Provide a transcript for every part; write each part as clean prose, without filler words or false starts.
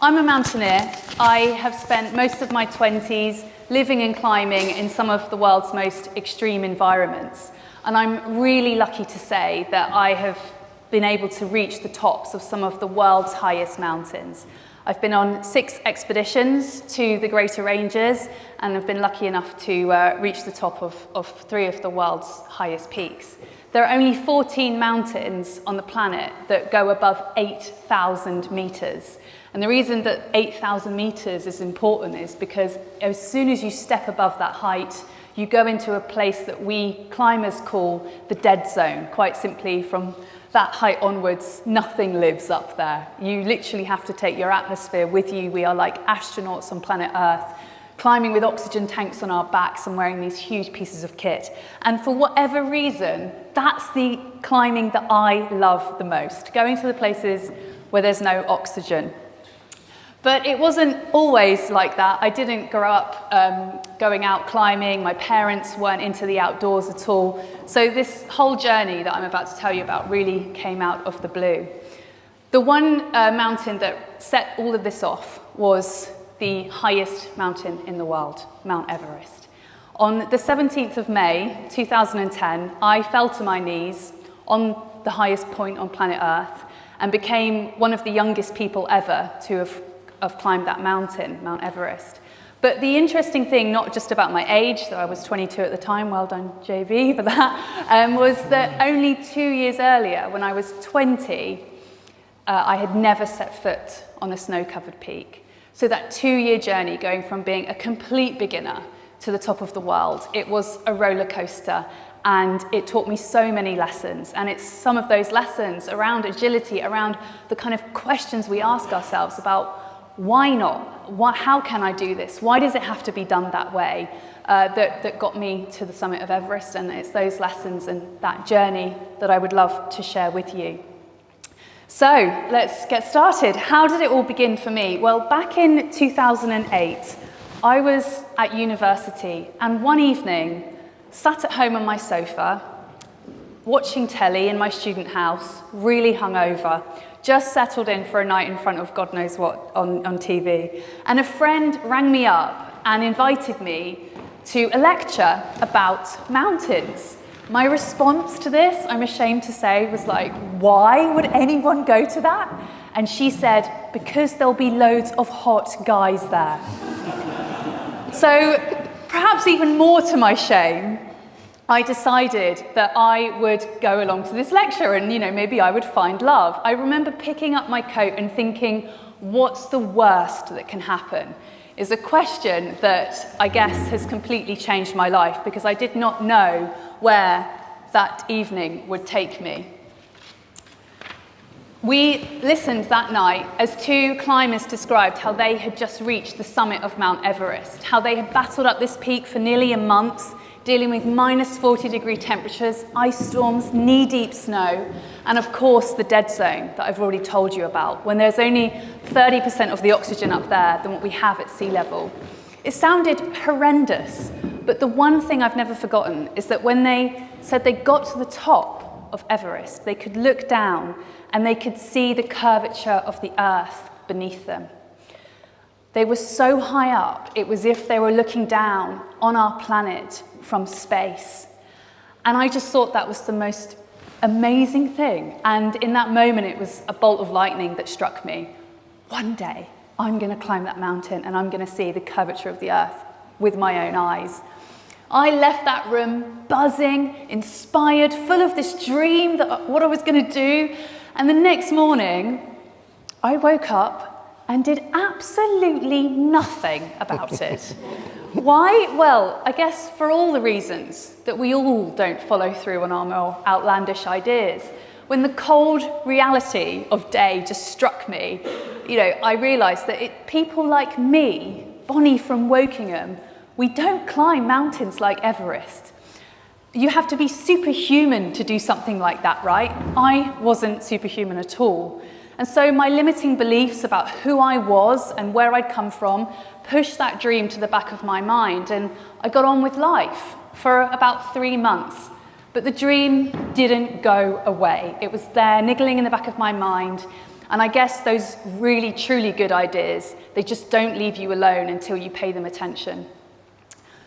I'm a mountaineer. I have spent most of my 20s living and climbing in some of the world's most extreme environments. And I'm really lucky to say that I have been able to reach the tops of some of the world's highest mountains. I've been on 6 expeditions to the Greater Ranges, and I've been lucky enough to reach the top of 3 of the world's highest peaks. There are only 14 mountains on the planet that go above 8,000 meters. And the reason that 8,000 meters is important is because as soon as you step above that height, you go into a place that we climbers call the dead zone. Quite simply, from that height onwards, nothing lives up there. You literally have to take your atmosphere with you. We are like astronauts on planet Earth, climbing with oxygen tanks on our backs and wearing these huge pieces of kit. And for whatever reason, that's the climbing that I love the most, going to the places where there's no oxygen. But it wasn't always like that. I didn't grow up going out climbing. My parents weren't into the outdoors at all. So this whole journey that I'm about to tell you about really came out of the blue. The one mountain that set all of this off was the highest mountain in the world, Mount Everest. On the 17th of May, 2010, I fell to my knees on the highest point on planet Earth and became one of the youngest people ever to have climbed that mountain, Mount Everest. But the interesting thing, not just about my age, though I was 22 at the time, well done JV for that, was that only 2 years earlier, when I was 20, I had never set foot on a snow-covered peak. So that 2-year journey, going from being a complete beginner to the top of the world, it was a roller coaster, and it taught me so many lessons. And it's some of those lessons around agility, around the kind of questions we ask ourselves about why not? How can I do this? Why does it have to be done that way? That got me to the summit of Everest, and it's those lessons and that journey that I would love to share with you. So let's get started. How did it all begin for me? Well, back in 2008, I was at university, and one evening, sat at home on my sofa, watching telly in my student house, really hungover, just settled in for a night in front of God knows what on TV. And a friend rang me up and invited me to a lecture about mountains. My response to this, I'm ashamed to say, was like, why would anyone go to that? And she said, because there'll be loads of hot guys there. So perhaps even more to my shame, I decided that I would go along to this lecture and, maybe I would find love. I remember picking up my coat and thinking, what's the worst that can happen? Is a question that I guess has completely changed my life, because I did not know where that evening would take me. We listened that night as 2 climbers described how they had just reached the summit of Mount Everest, how they had battled up this peak for nearly a month, dealing with minus 40-degree temperatures, ice storms, knee-deep snow, and of course the dead zone that I've already told you about, when there's only 30% of the oxygen up there than what we have at sea level. It sounded horrendous, but the one thing I've never forgotten is that when they said they got to the top of Everest, they could look down and they could see the curvature of the earth beneath them. They were so high up, it was as if they were looking down on our planet from space. And I just thought that was the most amazing thing. And in that moment, it was a bolt of lightning that struck me. One day, I'm going to climb that mountain and I'm going to see the curvature of the earth with my own eyes. I left that room buzzing, inspired, full of this dream that what I was going to do. And the next morning, I woke up and did absolutely nothing about it. Why? Well, I guess for all the reasons that we all don't follow through on our more outlandish ideas. When the cold reality of day just struck me, I realised that people like me, Bonnie from Wokingham, we don't climb mountains like Everest. You have to be superhuman to do something like that, right? I wasn't superhuman at all. And so my limiting beliefs about who I was and where I'd come from pushed that dream to the back of my mind, and I got on with life for about 3 months. But the dream didn't go away. It was there, niggling in the back of my mind. And I guess those really, truly good ideas, they just don't leave you alone until you pay them attention.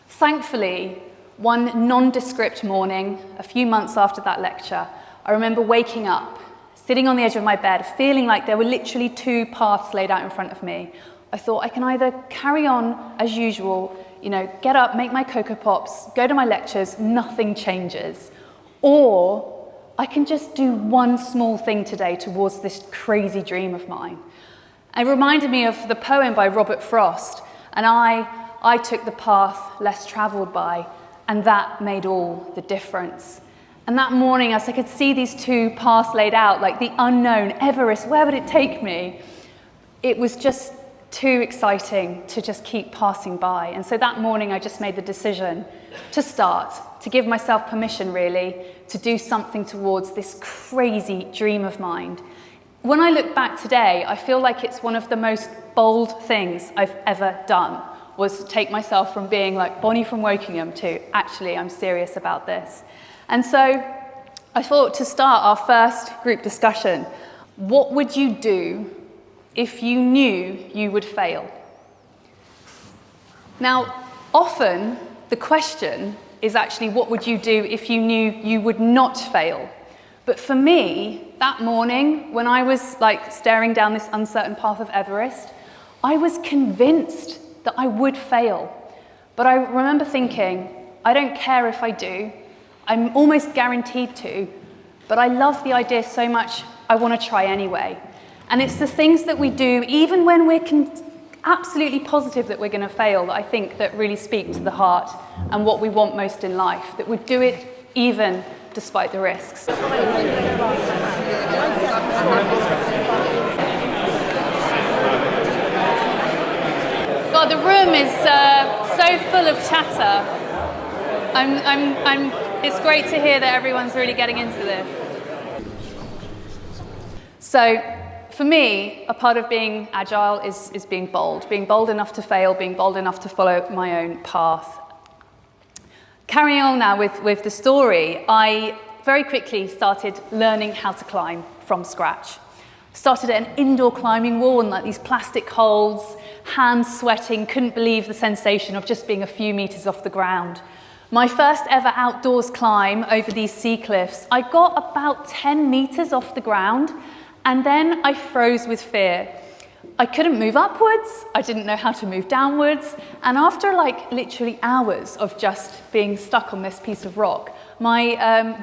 Thankfully, one nondescript morning, a few months after that lecture, I remember waking up, sitting on the edge of my bed, feeling like there were literally two paths laid out in front of me. I thought I can either carry on as usual, get up, make my Cocoa Pops, go to my lectures, nothing changes. Or I can just do one small thing today towards this crazy dream of mine. It reminded me of the poem by Robert Frost, and I took the path less traveled by, and that made all the difference. And that morning, as I could see these two paths laid out, like the unknown, Everest, where would it take me? It was just too exciting to just keep passing by. And so that morning, I just made the decision to start, to give myself permission, really, to do something towards this crazy dream of mine. When I look back today, I feel like it's one of the most bold things I've ever done, was take myself from being like Bonnie from Wokingham to actually, I'm serious about this. And so I thought, to start our first group discussion, what would you do if you knew you would fail? Now, often the question is actually, what would you do if you knew you would not fail? But for me, that morning, when I was staring down this uncertain path of Everest, I was convinced that I would fail. But I remember thinking, I don't care if I do, I'm almost guaranteed to, but I love the idea so much, I want to try anyway. And it's the things that we do, even when we're absolutely positive that we're going to fail, that I think that really speak to the heart and what we want most in life, that would do it even despite the risks. God, the room is so full of chatter. It's great to hear that everyone's really getting into this. So, for me, a part of being agile is being bold enough to fail, being bold enough to follow my own path. Carrying on now with the story, I very quickly started learning how to climb from scratch. Started at an indoor climbing wall and these plastic holds, hands sweating, couldn't believe the sensation of just being a few meters off the ground. My first ever outdoors climb over these sea cliffs, I got about 10 meters off the ground, and then I froze with fear. I couldn't move upwards, I didn't know how to move downwards, and after literally hours of just being stuck on this piece of rock, my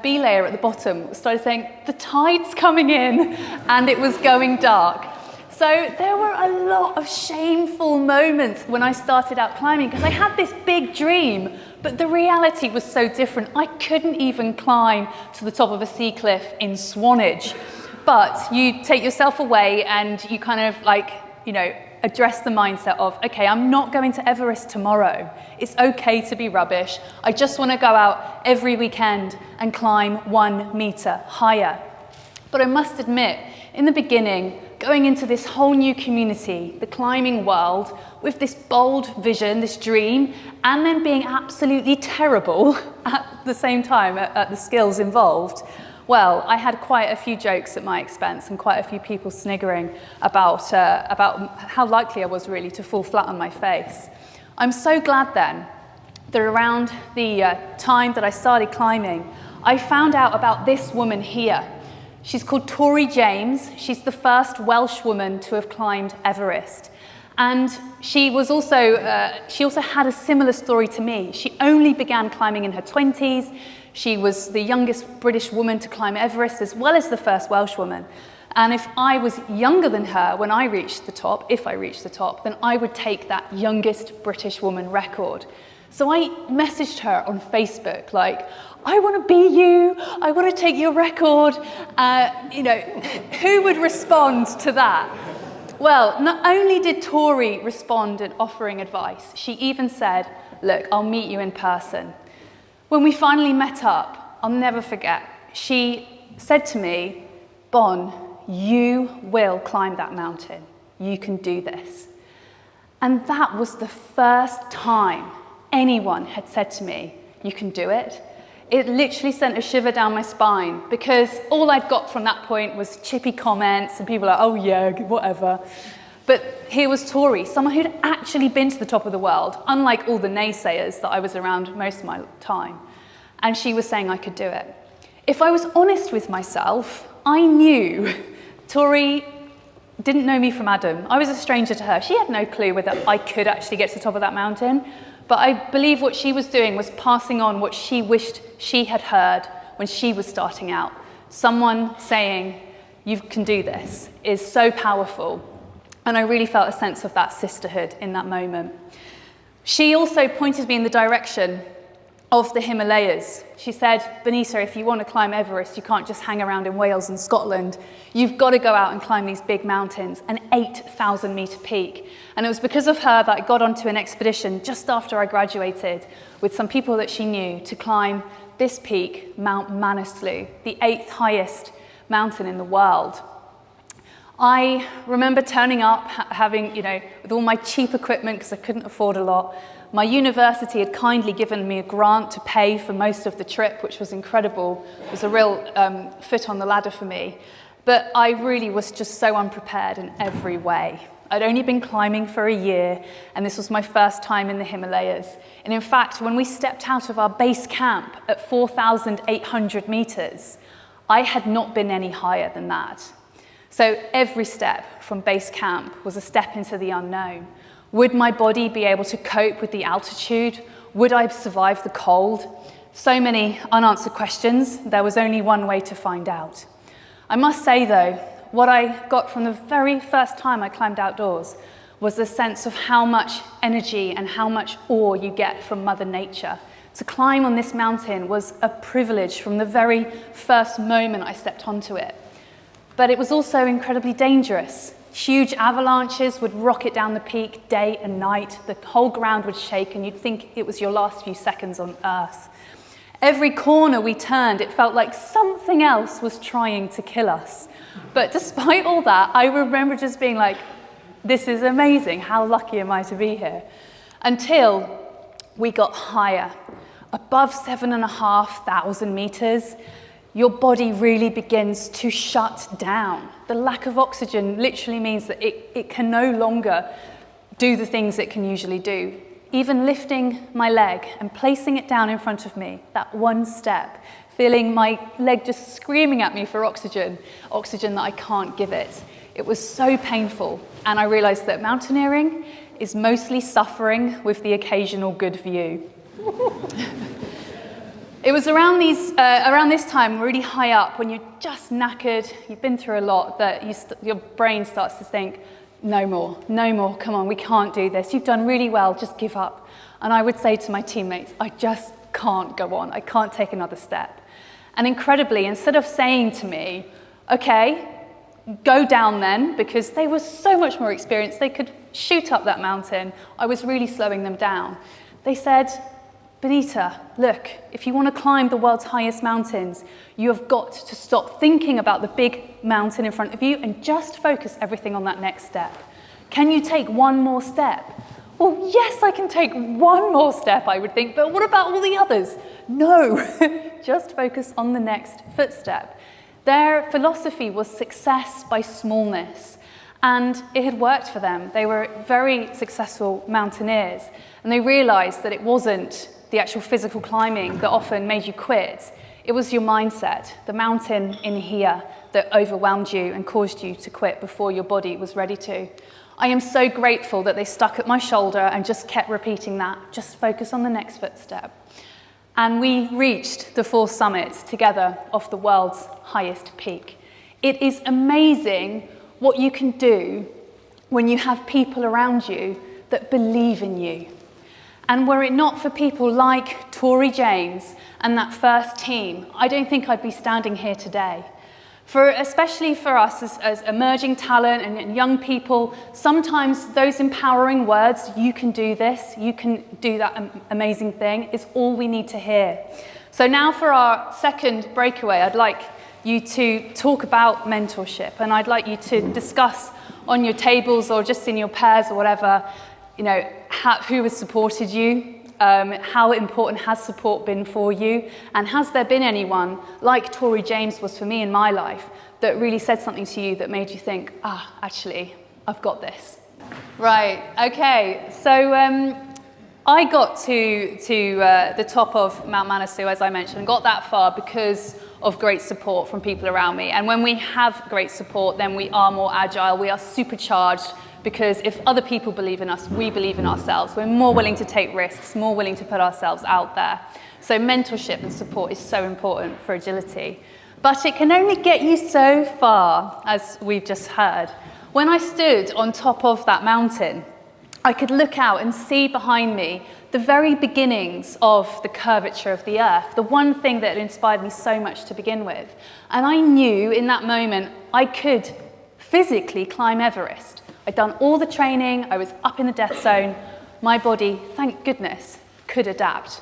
belayer at the bottom started saying, the tide's coming in, and it was going dark. So there were a lot of shameful moments when I started out climbing, because I had this big dream, but the reality was so different. I couldn't even climb to the top of a sea cliff in Swanage. But you take yourself away and you kind of address the mindset of, okay, I'm not going to Everest tomorrow. It's okay to be rubbish. I just want to go out every weekend and climb 1 meter higher. But I must admit, in the beginning, going into this whole new community, the climbing world, with this bold vision, this dream, and then being absolutely terrible at the same time at the skills involved, well, I had quite a few jokes at my expense and quite a few people sniggering about how likely I was really to fall flat on my face. I'm so glad then that around the time that I started climbing, I found out about this woman here. She's called Tori James. She's the first Welsh woman to have climbed Everest. And she also had a similar story to me. She only began climbing in her 20s. She was the youngest British woman to climb Everest, as well as the first Welsh woman. And if I was younger than her when I reached the top, if I reached the top, then I would take that youngest British woman record. So I messaged her on Facebook, I want to be you, I want to take your record. Who would respond to that? Well, not only did Tori respond and offering advice, she even said, look, I'll meet you in person. When we finally met up, I'll never forget, she said to me, Bon, you will climb that mountain. You can do this. And that was the first time anyone had said to me, you can do it. It literally sent a shiver down my spine because all I'd got from that point was chippy comments and people like, oh yeah, whatever. But here was Tori, someone who'd actually been to the top of the world, unlike all the naysayers that I was around most of my time. And she was saying I could do it. If I was honest with myself, I knew Tori didn't know me from Adam. I was a stranger to her. She had no clue whether I could actually get to the top of that mountain. But I believe what she was doing was passing on what she wished she had heard when she was starting out. Someone saying, you can do this, is so powerful. And I really felt a sense of that sisterhood in that moment. She also pointed me in the direction of the Himalayas. She said, Bonita, if you want to climb Everest, you can't just hang around in Wales and Scotland. You've got to go out and climb these big mountains, an 8,000 meter peak. And it was because of her that I got onto an expedition just after I graduated with some people that she knew to climb this peak, Mount Manaslu, the 8th highest mountain in the world. I remember turning up, having, with all my cheap equipment because I couldn't afford a lot. My university had kindly given me a grant to pay for most of the trip, which was incredible. It was a real foot on the ladder for me. But I really was just so unprepared in every way. I'd only been climbing for a year, and this was my first time in the Himalayas. And in fact, when we stepped out of our base camp at 4,800 meters, I had not been any higher than that. So every step from base camp was a step into the unknown. Would my body be able to cope with the altitude? Would I survive the cold? So many unanswered questions. There was only one way to find out. I must say, though, what I got from the very first time I climbed outdoors was the sense of how much energy and how much awe you get from Mother Nature. To climb on this mountain was a privilege from the very first moment I stepped onto it. But it was also incredibly dangerous. Huge avalanches would rocket down the peak day and night. The whole ground would shake and you'd think it was your last few seconds on Earth. Every corner we turned, it felt like something else was trying to kill us. But despite all that, I remember just being like, this is amazing. How lucky am I to be here? Until we got higher, above 7,500 meters. Your body really begins to shut down. The lack of oxygen literally means that it can no longer do the things it can usually do. Even lifting my leg and placing it down in front of me, that one step, feeling my leg just screaming at me for oxygen that I can't give it. It was so painful, and I realized that mountaineering is mostly suffering with the occasional good view. It was around this time, really high up, when you're just knackered, you've been through a lot, that your brain starts to think, no more, come on, we can't do this. You've done really well, just give up. And I would say to my teammates, I just can't go on, I can't take another step. And incredibly, instead of saying to me, okay, go down then, because they were so much more experienced, they could shoot up that mountain, I was really slowing them down. They said, Bonita, look, if you want to climb the world's highest mountains, you have got to stop thinking about the big mountain in front of you and just focus everything on that next step. Can you take one more step? Well, yes, I can take one more step, I would think, but what about all the others? No, just focus on the next footstep. Their philosophy was success by smallness, and it had worked for them. They were very successful mountaineers, and they realized that it wasn't the actual physical climbing that often made you quit. It was your mindset, the mountain in here, that overwhelmed you and caused you to quit before your body was ready to. I am so grateful that they stuck at my shoulder and just kept repeating that, just focus on the next footstep. And we reached the fourth summit together off the world's highest peak. It is amazing what you can do when you have people around you that believe in you. And were it not for people like Tori James and that first team, I don't think I'd be standing here today. Especially for us as emerging talent and young people, sometimes those empowering words, you can do this, you can do that amazing thing, is all we need to hear. So now for our second breakaway, I'd like you to talk about mentorship, and I'd like you to discuss on your tables or just in your pairs or whatever, who has supported you, how important has support been for you? And has there been anyone, like Tori James was for me in my life, that really said something to you that made you think, actually, I've got this? Right, okay, so I got to the top of Mount Manaslu, as I mentioned, got that far because of great support from people around me. And when we have great support, then we are more agile, we are supercharged, because if other people believe in us, we believe in ourselves. We're more willing to take risks, more willing to put ourselves out there. So mentorship and support is so important for agility. But it can only get you so far, as we've just heard. When I stood on top of that mountain, I could look out and see behind me the very beginnings of the curvature of the earth, the one thing that had inspired me so much to begin with. And I knew in that moment I could physically climb Everest. I'd done all the training, I was up in the death zone. My body, thank goodness, could adapt.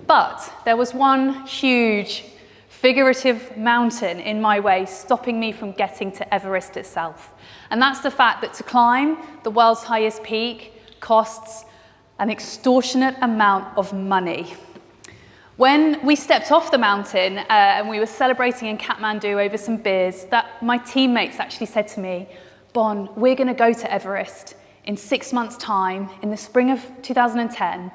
But there was one huge figurative mountain in my way, stopping me from getting to Everest itself. And that's the fact that to climb the world's highest peak costs an extortionate amount of money. When we stepped off the mountain and we were celebrating in Kathmandu over some beers, my teammates actually said to me, Bon, we're going to go to Everest in 6 months' time, in the spring of 2010.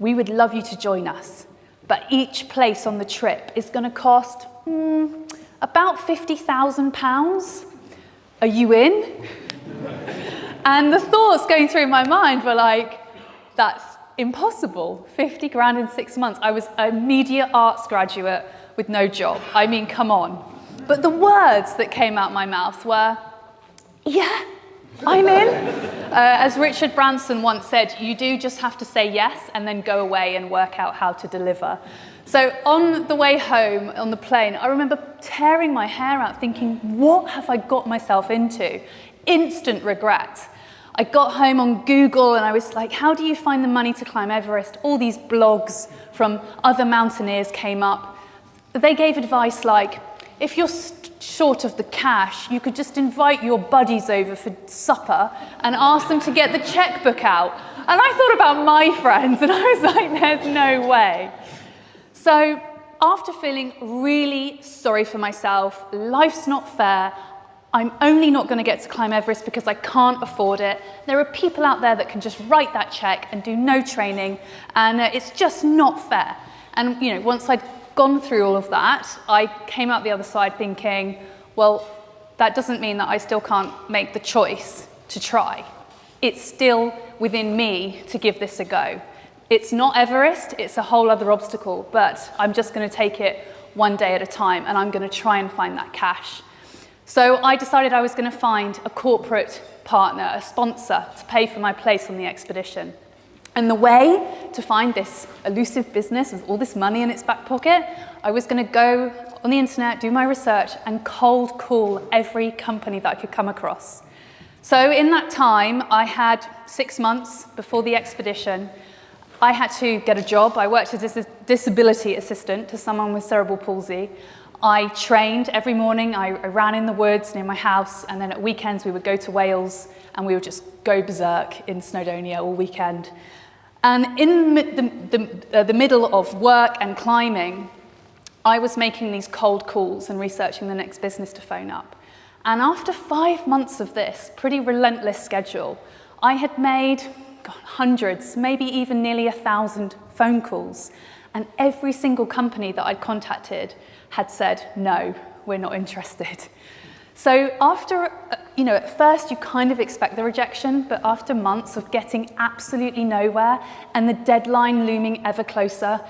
We would love you to join us. But each place on the trip is going to cost about £50,000. Are you in? And the thoughts going through my mind were like, that's impossible. 50 grand in 6 months. I was a media arts graduate with no job. I mean, come on. But the words that came out my mouth were, yeah, I'm in. As Richard Branson once said, you do just have to say yes and then go away and work out how to deliver. So on the way home on the plane, I remember tearing my hair out thinking, what have I got myself into? Instant regret. I got home on Google and I was like, how do you find the money to climb Everest? All these blogs from other mountaineers came up. They gave advice like, if you're short of the cash, you could just invite your buddies over for supper and ask them to get the checkbook out. And I thought about my friends and I was like, there's no way. So after feeling really sorry for myself, life's not fair, I'm only not going to get to climb Everest because I can't afford it. There are people out there that can just write that check and do no training, and it's just not fair. And once I'd gone through all of that, I came out the other side thinking, well, that doesn't mean that I still can't make the choice to try. It's still within me to give this a go. It's not Everest, it's a whole other obstacle, but I'm just going to take it one day at a time, and I'm going to try and find that cash. So I decided I was going to find a corporate partner, a sponsor, to pay for my place on the expedition. And the way to find this elusive business with all this money in its back pocket, I was going to go on the internet, do my research, and cold call every company that I could come across. So in that time, I had 6 months before the expedition. I had to get a job. I worked as a disability assistant to someone with cerebral palsy. I trained every morning. I ran in the woods near my house, and then at weekends we would go to Wales and we would just go berserk in Snowdonia all weekend. And in the middle of work and climbing, I was making these cold calls and researching the next business to phone up. And after 5 months of this pretty relentless schedule, I had made hundreds, maybe even nearly 1,000 phone calls. And every single company that I'd contacted had said, no, we're not interested. So after, at first you kind of expect the rejection, but after months of getting absolutely nowhere and the deadline looming ever closer,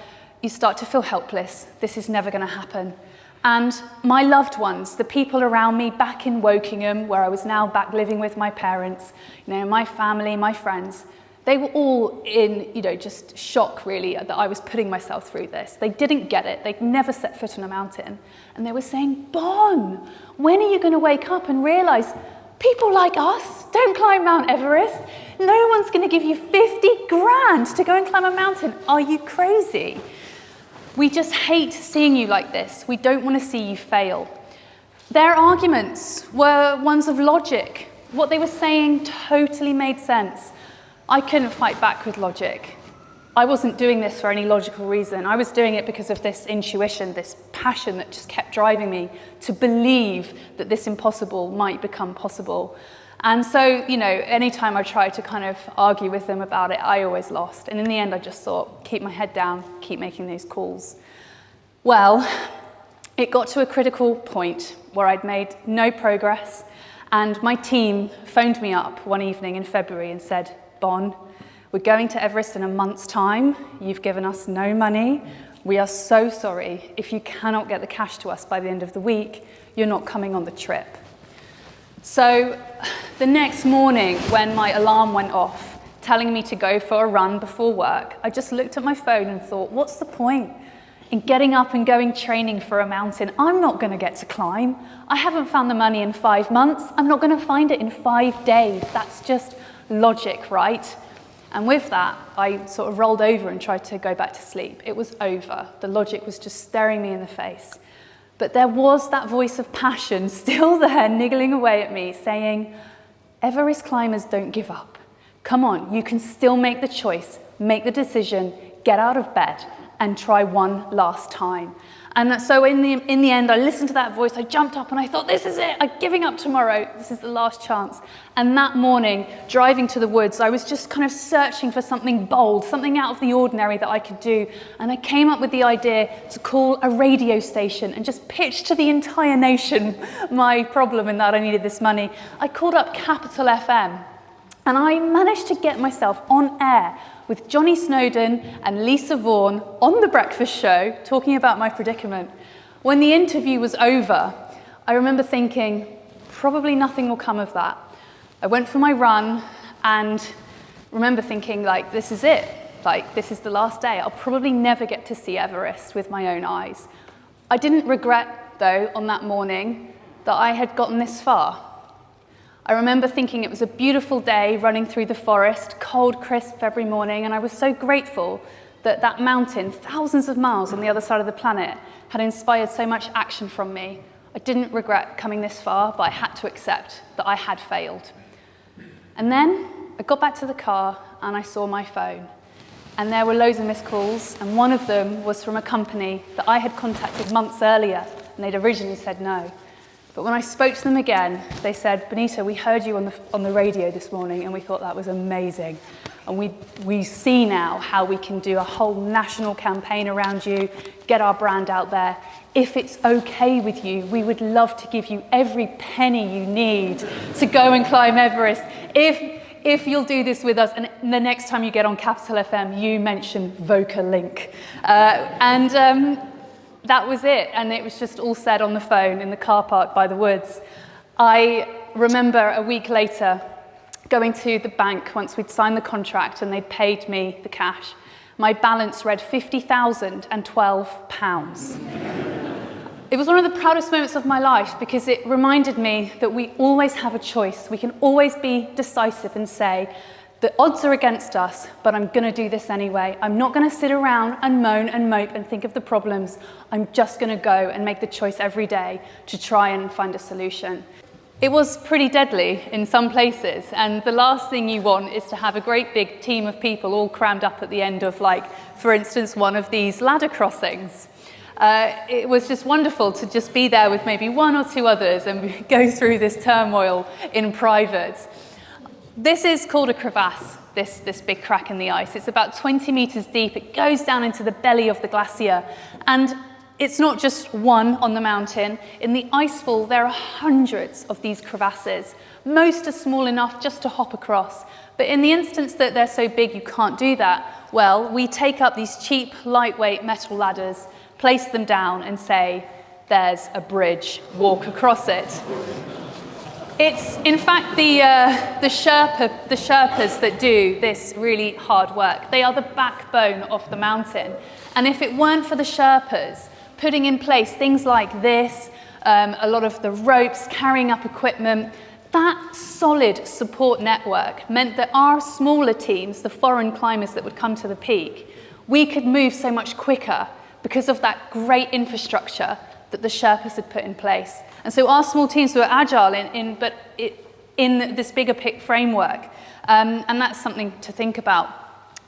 you start to feel helpless. This is never going to happen. And my loved ones, the people around me back in Wokingham, where I was now back living with my parents, my family, my friends, they were all in, just shock, really, that I was putting myself through this. They didn't get it. They'd never set foot on a mountain. And they were saying, Bon, when are you going to wake up and realize people like us don't climb Mount Everest? No one's going to give you 50 grand to go and climb a mountain. Are you crazy? We just hate seeing you like this. We don't want to see you fail. Their arguments were ones of logic. What they were saying totally made sense. I couldn't fight back with logic. I wasn't doing this for any logical reason. I was doing it because of this intuition, this passion that just kept driving me to believe that this impossible might become possible. And so, you know, anytime I tried to kind of argue with them about it, I always lost. And in the end, I just thought, keep my head down, keep making those calls. Well, it got to a critical point where I'd made no progress, and my team phoned me up one evening in February and said, Bon, we're going to Everest in a month's time. You've given us no money. We are so sorry. If you cannot get the cash to us by the end of the week, you're not coming on the trip. So the next morning when my alarm went off, telling me to go for a run before work, I just looked at my phone and thought, what's the point in getting up and going training for a mountain I'm not going to get to climb? I haven't found the money in 5 months. I'm not going to find it in 5 days. That's just logic, right? And with that, I sort of rolled over and tried to go back to sleep. It was over. The logic was just staring me in the face. But there was that voice of passion still there, niggling away at me, saying, Everest climbers don't give up. Come on, you can still make the choice, make the decision, get out of bed, and try one last time. And so in the end, I listened to that voice, I jumped up and I thought, this is it, I'm giving up tomorrow, this is the last chance. And that morning, driving to the woods, I was just kind of searching for something bold, something out of the ordinary that I could do. And I came up with the idea to call a radio station and just pitch to the entire nation my problem in that I needed this money. I called up Capital FM and I managed to get myself on air with Johnny Snowden and Lisa Vaughan on The Breakfast Show talking about my predicament. When the interview was over, I remember thinking, probably nothing will come of that. I went for my run and remember thinking, like, this is it. Like, this is the last day. I'll probably never get to see Everest with my own eyes. I didn't regret, though, on that morning that I had gotten this far. I remember thinking it was a beautiful day running through the forest, cold, crisp February morning, and I was so grateful that that mountain, thousands of miles on the other side of the planet, had inspired so much action from me. I didn't regret coming this far, but I had to accept that I had failed. And then I got back to the car and I saw my phone. And there were loads of missed calls, and one of them was from a company that I had contacted months earlier, and they'd originally said no. But when I spoke to them again, they said, Bonita, we heard you on the radio this morning and we thought that was amazing. And we see now how we can do a whole national campaign around you, get our brand out there. If it's okay with you, we would love to give you every penny you need to go and climb Everest. If you'll do this with us, and the next time you get on Capital FM, you mention Vocalink. That was it, and it was just all said on the phone in the car park by the woods. I remember a week later going to the bank once we'd signed the contract and they'd paid me the cash. My balance read £50,012. It was one of the proudest moments of my life because it reminded me that we always have a choice. We can always be decisive and say, the odds are against us, but I'm going to do this anyway. I'm not going to sit around and moan and mope and think of the problems. I'm just going to go and make the choice every day to try and find a solution. It was pretty deadly in some places, and the last thing you want is to have a great big team of people all crammed up at the end of, like, for instance, one of these ladder crossings. It was just wonderful to just be there with maybe one or two others and go through this turmoil in private. This is called a crevasse, this big crack in the ice. It's about 20 meters deep. It goes down into the belly of the glacier. And it's not just one on the mountain. In the icefall, there are hundreds of these crevasses. Most are small enough just to hop across. But in the instance that they're so big you can't do that, well, we take up these cheap, lightweight metal ladders, place them down and say, there's a bridge, walk across it. It's, in fact, the Sherpas that do this really hard work. They are the backbone of the mountain. And if it weren't for the Sherpas putting in place things like this, a lot of the ropes, carrying up equipment, that solid support network meant that our smaller teams, the foreign climbers that would come to the peak, we could move so much quicker because of that great infrastructure that the Sherpas had put in place. And so our small teams were agile in this bigger framework. And that's something to think about.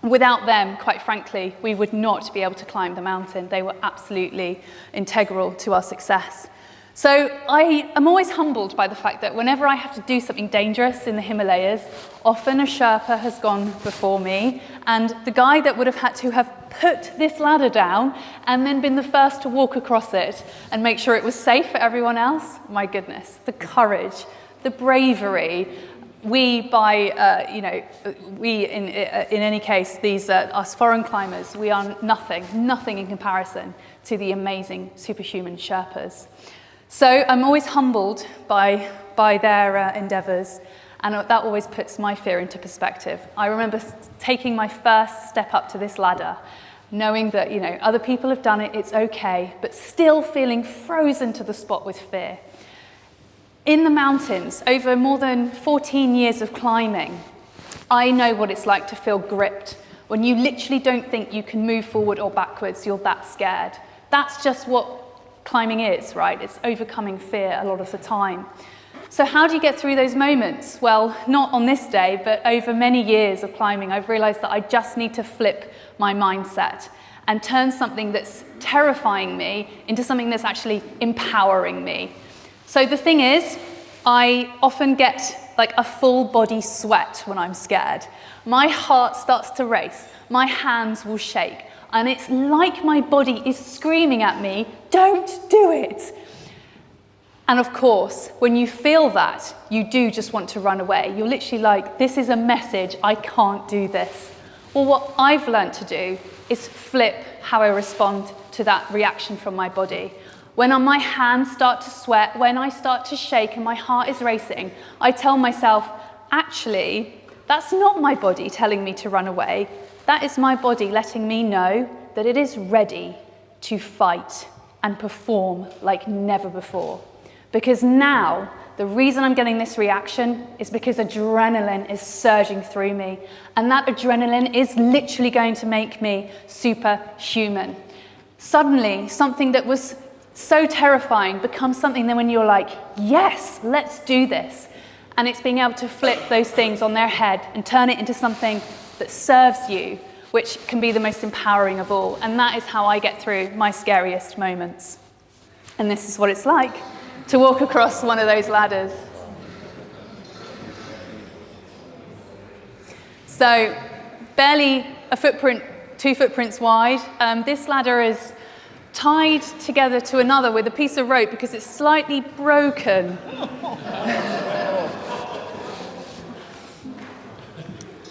Without them, quite frankly, we would not be able to climb the mountain. They were absolutely integral to our success. So I am always humbled by the fact that whenever I have to do something dangerous in the Himalayas, often a Sherpa has gone before me, and the guy that would have had to have put this ladder down and then been the first to walk across it and make sure it was safe for everyone else, my goodness, the courage, the bravery. We, in any case, these us foreign climbers, we are nothing in comparison to the amazing superhuman Sherpas. So I'm always humbled by their endeavours, and that always puts my fear into perspective. I remember taking my first step up to this ladder, knowing that other people have done it, it's okay, but still feeling frozen to the spot with fear. In the mountains, over more than 14 years of climbing, I know what it's like to feel gripped. When you literally don't think you can move forward or backwards, you're that scared. That's just what climbing is, right? It's overcoming fear a lot of the time. So how do you get through those moments? Well, not on this day, but over many years of climbing, I've realized that I just need to flip my mindset and turn something that's terrifying me into something that's actually empowering me. So the thing is, I often get like a full body sweat when I'm scared. My heart starts to race, my hands will shake, and it's like my body is screaming at me, don't do it. And of course, when you feel that, you do just want to run away. You're literally like, this is a message, I can't do this. Well, what I've learned to do is flip how I respond to that reaction from my body. When my hands start to sweat, when I start to shake and my heart is racing, I tell myself, actually, that's not my body telling me to run away. That is my body letting me know that it is ready to fight and perform like never before. Because now, the reason I'm getting this reaction is because adrenaline is surging through me. And that adrenaline is literally going to make me superhuman. Suddenly, something that was so terrifying becomes something that when you're like, yes, let's do this. And it's being able to flip those things on their head and turn it into something that serves you, which can be the most empowering of all. And that is how I get through my scariest moments. And this is what it's like to walk across one of those ladders. So barely a footprint, 2 footprints wide. This ladder is tied together to another with a piece of rope because it's slightly broken.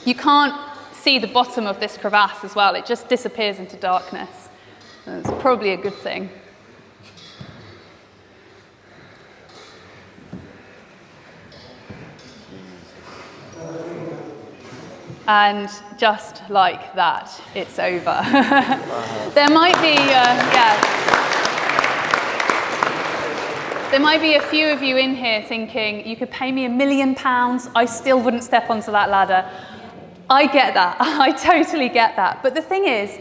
You can't see the bottom of this crevasse as well. It just disappears into darkness. It's probably a good thing. And just like that, it's over. There might be, there might be a few of you in here thinking, you could pay me £1 million, I still wouldn't step onto that ladder. I get that, I totally get that. But the thing is,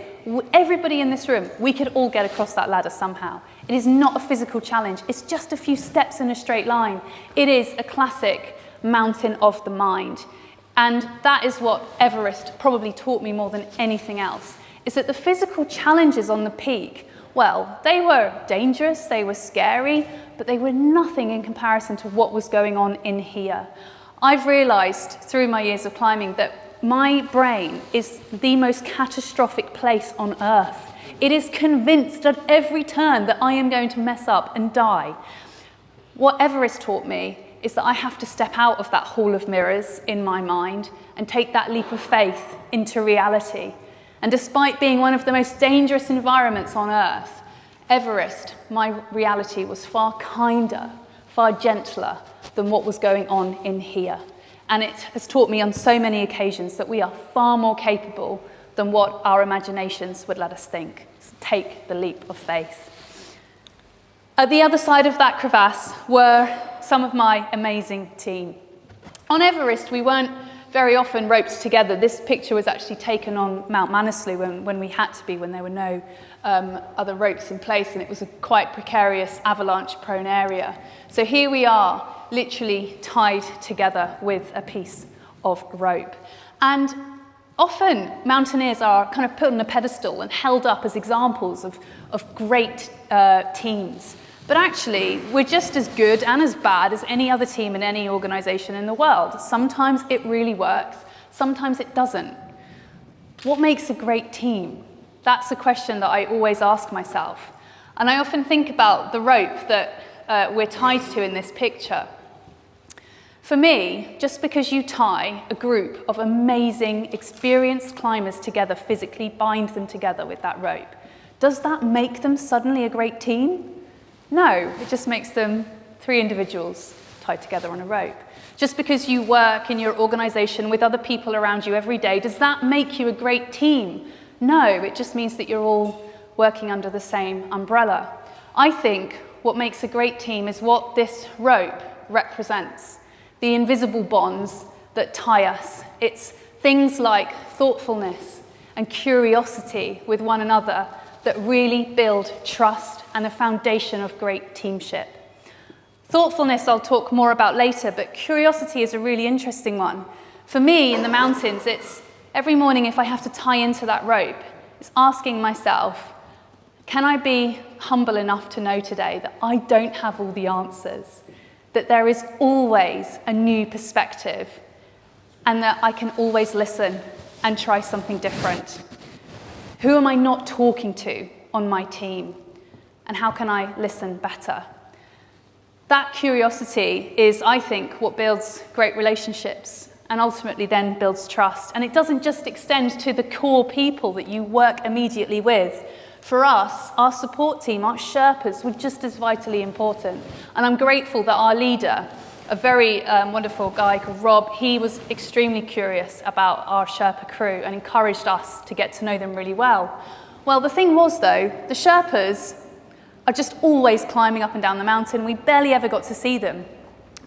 everybody in this room, we could all get across that ladder somehow. It is not a physical challenge, it's just a few steps in a straight line. It is a classic mountain of the mind. And that is what Everest probably taught me more than anything else, is that the physical challenges on the peak, well, they were dangerous, they were scary, but they were nothing in comparison to what was going on in here. I've realized through my years of climbing that my brain is the most catastrophic place on earth. It is convinced at every turn that I am going to mess up and die. What Everest taught me is that I have to step out of that hall of mirrors in my mind and take that leap of faith into reality. And despite being one of the most dangerous environments on earth, Everest, my reality was far kinder, far gentler than what was going on in here. And it has taught me on so many occasions that we are far more capable than what our imaginations would let us think. So take the leap of faith. At the other side of that crevasse were some of my amazing team. On Everest, we weren't very often roped together. This picture was actually taken on Mount Manaslu when we had to be, when there were no other ropes in place, and it was a quite precarious avalanche-prone area. So here we are, literally tied together with a piece of rope. And Often, mountaineers are kind of put on a pedestal and held up as examples of great teams. But actually, we're just as good and as bad as any other team in any organization in the world. Sometimes it really works, sometimes it doesn't. What makes a great team? That's a question that I always ask myself. And I often think about the rope that we're tied to in this picture. For me, just because you tie a group of amazing, experienced climbers together physically, bind them together with that rope, does that make them suddenly a great team? No, it just makes them 3 individuals tied together on a rope. Just because you work in your organization with other people around you every day, does that make you a great team? No, it just means that you're all working under the same umbrella. I think what makes a great team is what this rope represents. The invisible bonds that tie us. It's things like thoughtfulness and curiosity with one another that really build trust and a foundation of great teamship. Thoughtfulness I'll talk more about later, but curiosity is a really interesting one. For me, in the mountains, it's every morning if I have to tie into that rope, it's asking myself, can I be humble enough to know today that I don't have all the answers? That there is always a new perspective and that I can always listen and try something different. Who am I not talking to on my team? And how can I listen better? That curiosity is, I think, what builds great relationships and ultimately then builds trust. And it doesn't just extend to the core people that you work immediately with. For us, our support team, our Sherpas, were just as vitally important. And I'm grateful that our leader, a very wonderful guy called Rob, he was extremely curious about our Sherpa crew and encouraged us to get to know them really well. Well, the thing was, though, the Sherpas are just always climbing up and down the mountain. We barely ever got to see them.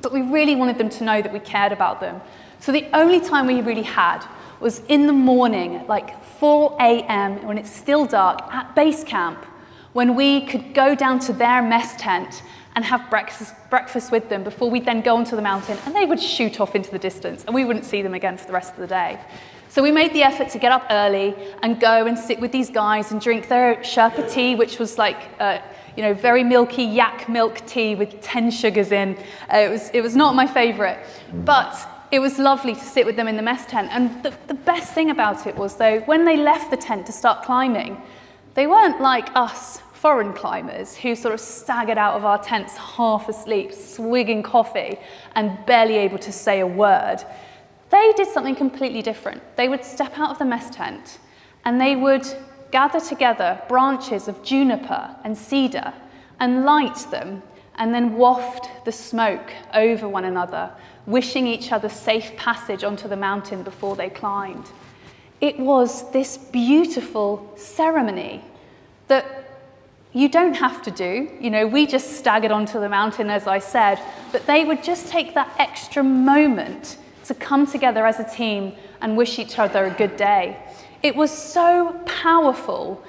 But we really wanted them to know that we cared about them. So the only time we really had was in the morning at like 4 a.m. when it's still dark at base camp, when we could go down to their mess tent and have breakfast with them before we'd then go onto the mountain, and they would shoot off into the distance and we wouldn't see them again for the rest of the day. So we made the effort to get up early and go and sit with these guys and drink their Sherpa tea, which was like very milky yak milk tea with 10 sugars in. It was not my favorite, but it was lovely to sit with them in the mess tent. And the best thing about it was, though, when they left the tent to start climbing, they weren't like us foreign climbers who sort of staggered out of our tents half asleep, swigging coffee and barely able to say a word. They did something completely different. They would step out of the mess tent and they would gather together branches of juniper and cedar and light them and then waft the smoke over one another, wishing each other safe passage onto the mountain before they climbed. It was this beautiful ceremony that you don't have to do. We just staggered onto the mountain, as I said, but they would just take that extra moment to come together as a team and wish each other a good day. It was so powerful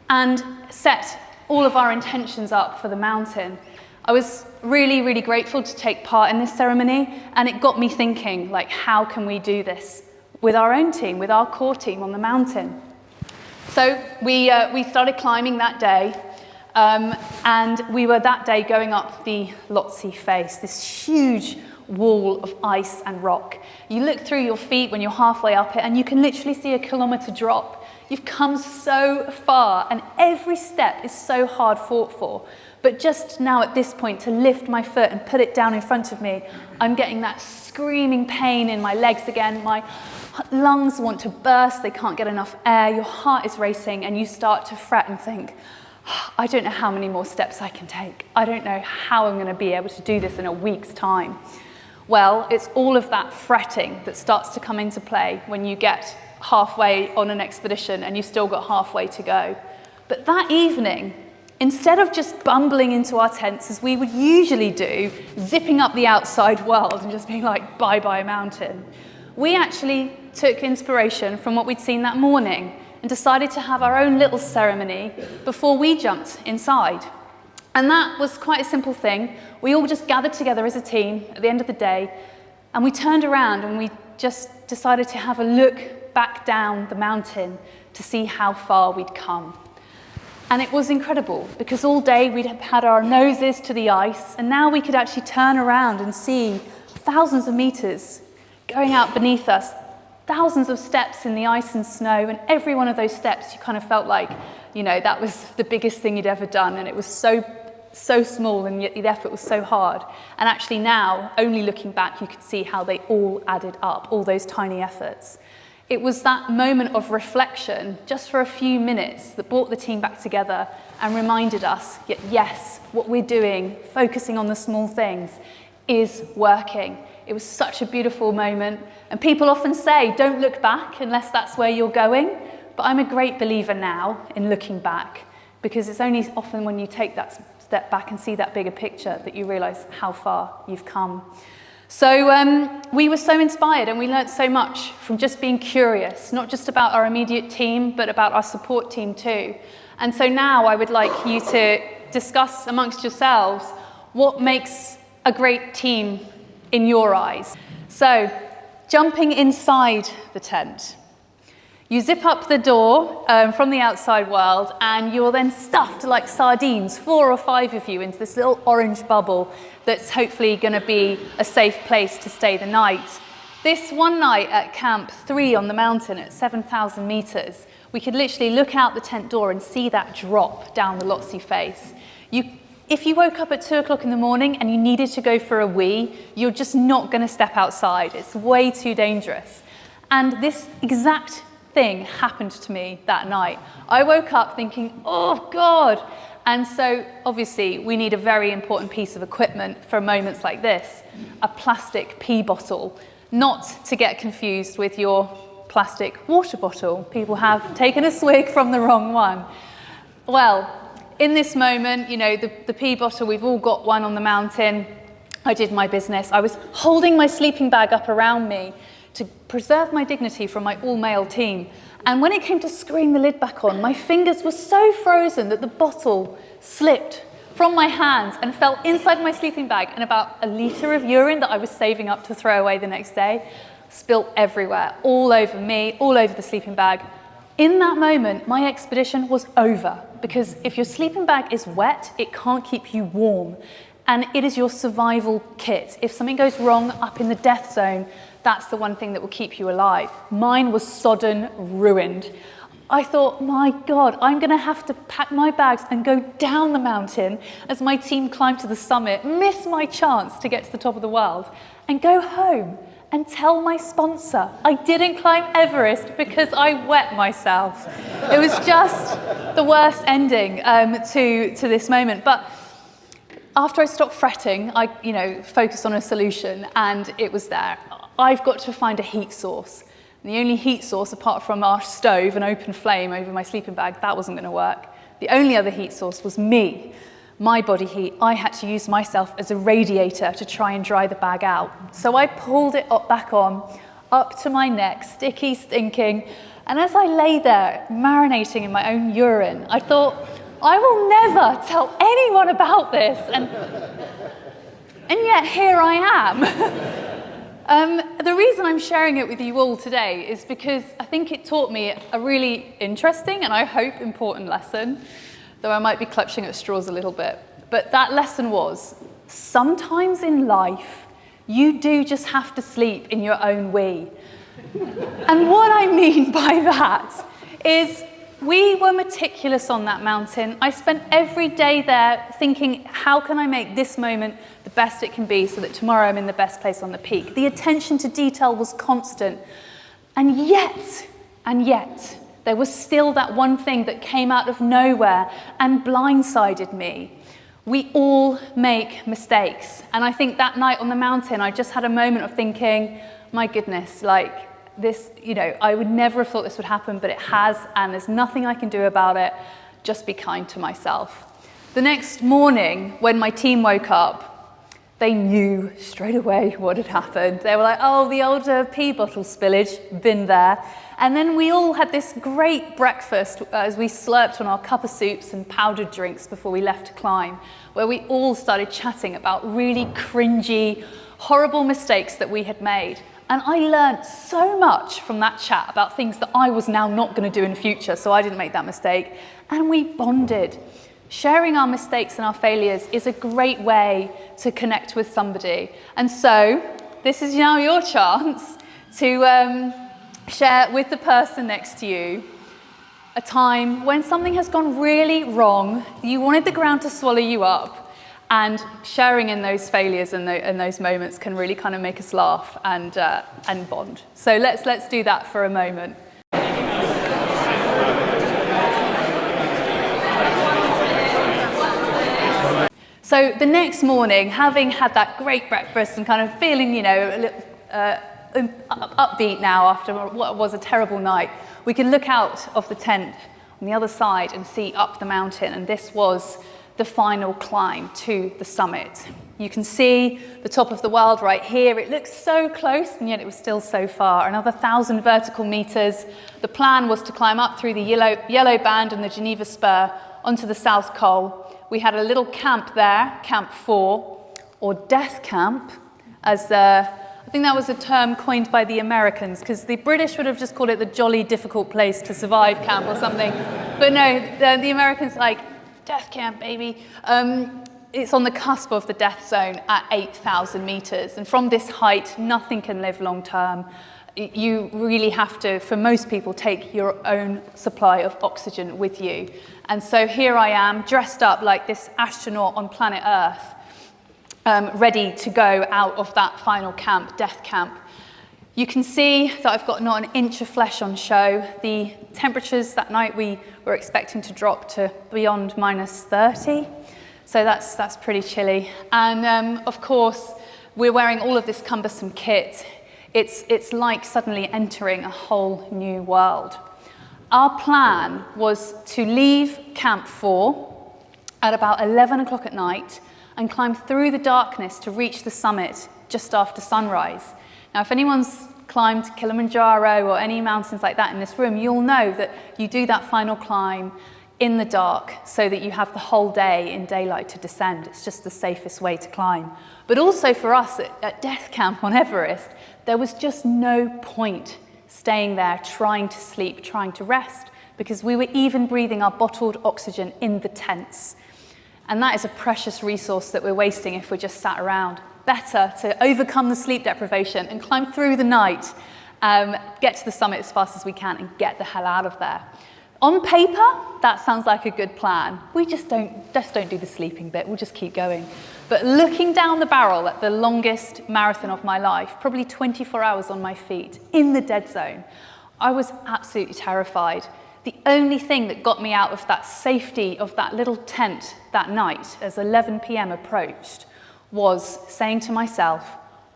and set all of our intentions up for the mountain. I was really, really grateful to take part in this ceremony, and it got me thinking, how can we do this with our own team, with our core team on the mountain? So we started climbing that day, and we were that day going up the Lhotse face, this huge wall of ice and rock. You look through your feet when you're halfway up it, and you can literally see a kilometre drop. You've come so far, and every step is so hard fought for. But just now at this point, to lift my foot and put it down in front of me, I'm getting that screaming pain in my legs again. My lungs want to burst, they can't get enough air, your heart is racing, and you start to fret and think, I don't know how many more steps I can take. I don't know how I'm going to be able to do this in a week's time. Well, it's all of that fretting that starts to come into play when you get halfway on an expedition and you've still got halfway to go. But that evening, instead of just bumbling into our tents as we would usually do, zipping up the outside world and just being like, bye-bye mountain, we actually took inspiration from what we'd seen that morning and decided to have our own little ceremony before we jumped inside. And that was quite a simple thing. We all just gathered together as a team at the end of the day, and we turned around and we just decided to have a look back down the mountain to see how far we'd come. And it was incredible, because all day we'd had our noses to the ice, and now we could actually turn around and see thousands of meters going out beneath us, thousands of steps in the ice and snow, and every one of those steps you kind of felt like, you know, that was the biggest thing you'd ever done, and it was so small, and yet the effort was so hard. And actually now, only looking back, you could see how they all added up, all those tiny efforts. It was that moment of reflection, just for a few minutes, that brought the team back together and reminded us, yes, what we're doing, focusing on the small things, is working. It was such a beautiful moment. And people often say, don't look back unless that's where you're going. But I'm a great believer now in looking back, because it's only often when you take that step back and see that bigger picture that you realize how far you've come. So we were so inspired, and we learned so much from just being curious, not just about our immediate team, but about our support team too. And so now I would like you to discuss amongst yourselves what makes a great team in your eyes. So, jumping inside the tent. You zip up the door from the outside world, and you're then stuffed like sardines, 4 or 5 of you, into this little orange bubble that's hopefully going to be a safe place to stay the night. This one night at Camp 3 on the mountain at 7,000 meters, we could literally look out the tent door and see that drop down the Lhotse face. If you woke up at 2 o'clock in the morning and you needed to go for a wee, you're just not going to step outside. It's way too dangerous. And this exact thing happened to me that night. I woke up thinking, oh God. And so obviously we need a very important piece of equipment for moments like this, a plastic pee bottle, not to get confused with your plastic water bottle. People have taken a swig from the wrong one. Well, in this moment, you know, the pee bottle, we've all got one on the mountain. I did my business. I was holding my sleeping bag up around me to preserve my dignity from my all-male team. And when it came to screwing the lid back on, my fingers were so frozen that the bottle slipped from my hands and fell inside my sleeping bag, and about a litre of urine that I was saving up to throw away the next day spilt everywhere, all over me, all over the sleeping bag. In that moment, my expedition was over, because if your sleeping bag is wet, it can't keep you warm. And it is your survival kit. If something goes wrong up in the death zone, that's the one thing that will keep you alive. Mine was sodden ruined. I thought, my God, I'm going to have to pack my bags and go down the mountain as my team climbed to the summit, miss my chance to get to the top of the world, and go home and tell my sponsor I didn't climb Everest because I wet myself. It was just the worst ending to this moment. But after I stopped fretting, I focused on a solution, and it was there. I've got to find a heat source. And the only heat source, apart from our stove, an open flame over my sleeping bag, that wasn't going to work. The only other heat source was me, my body heat. I had to use myself as a radiator to try and dry the bag out. So I pulled it back on, up to my neck, sticky, stinking. And as I lay there, marinating in my own urine, I thought, I will never tell anyone about this. And yet here I am. The reason I'm sharing it with you all today is because I think it taught me a really interesting and I hope important lesson, though I might be clutching at straws a little bit. But that lesson was, sometimes in life, you do just have to sleep in your own wee. And what I mean by that is, we were meticulous on that mountain. I spent every day there thinking, how can I make this moment the best it can be so that tomorrow I'm in the best place on the peak? The attention to detail was constant. And yet, there was still that one thing that came out of nowhere and blindsided me. We all make mistakes. And I think that night on the mountain, I just had a moment of thinking, my goodness, like, this, I would never have thought this would happen, but it has, and there's nothing I can do about it. Just be kind to myself. The next morning, when my team woke up, they knew straight away what had happened. They were like, oh, the old pee bottle spillage, been there. And then we all had this great breakfast as we slurped on our cup of soups and powdered drinks before we left to climb, where we all started chatting about really cringy, horrible mistakes that we had made. And I learned so much from that chat about things that I was now not going to do in the future, so I didn't make that mistake. And we bonded. Sharing our mistakes and our failures is a great way to connect with somebody. And so this is now your chance to share with the person next to you a time when something has gone really wrong, you wanted the ground to swallow you up, and sharing in those failures and those moments can really kind of make us laugh and bond. So let's do that for a moment. So the next morning, having had that great breakfast and kind of feeling, you know, a little, upbeat now after what was a terrible night, we can look out of the tent on the other side and see up the mountain, and this was the final climb to the summit. You can see the top of the world right here. It looks so close, and yet it was still so far. Another 1,000 vertical meters. The plan was to climb up through the yellow band and the Geneva Spur onto the South Col. We had a little camp there, Camp 4, or Death Camp, as I think that was a term coined by the Americans, because the British would have just called it the jolly difficult place to survive camp or something. But no, the Americans like, death camp, baby. It's on the cusp of the death zone at 8,000 meters. And from this height, nothing can live long term. You really have to, for most people, take your own supply of oxygen with you. And so here I am, dressed up like this astronaut on planet Earth, ready to go out of that final camp, death camp. You can see that I've got not an inch of flesh on show. The temperatures that night we were expecting to drop to beyond -30. So that's pretty chilly. And of course, we're wearing all of this cumbersome kit. It's like suddenly entering a whole new world. Our plan was to leave Camp 4 at about 11 o'clock at night and climb through the darkness to reach the summit just after sunrise. Now, if anyone's climbed Kilimanjaro or any mountains like that in this room, you'll know that you do that final climb in the dark so that you have the whole day in daylight to descend. It's just the safest way to climb. But also for us at Death Camp on Everest, there was just no point staying there, trying to sleep, trying to rest, because we were even breathing our bottled oxygen in the tents. And that is a precious resource that we're wasting if we're just sat around. Better to overcome the sleep deprivation and climb through the night, get to the summit as fast as we can and get the hell out of there. On paper, that sounds like a good plan. We just don't do the sleeping bit, we'll just keep going. But looking down the barrel at the longest marathon of my life, probably 24 hours on my feet, in the dead zone, I was absolutely terrified. The only thing that got me out of that safety of that little tent that night as 11 p.m. approached was saying to myself,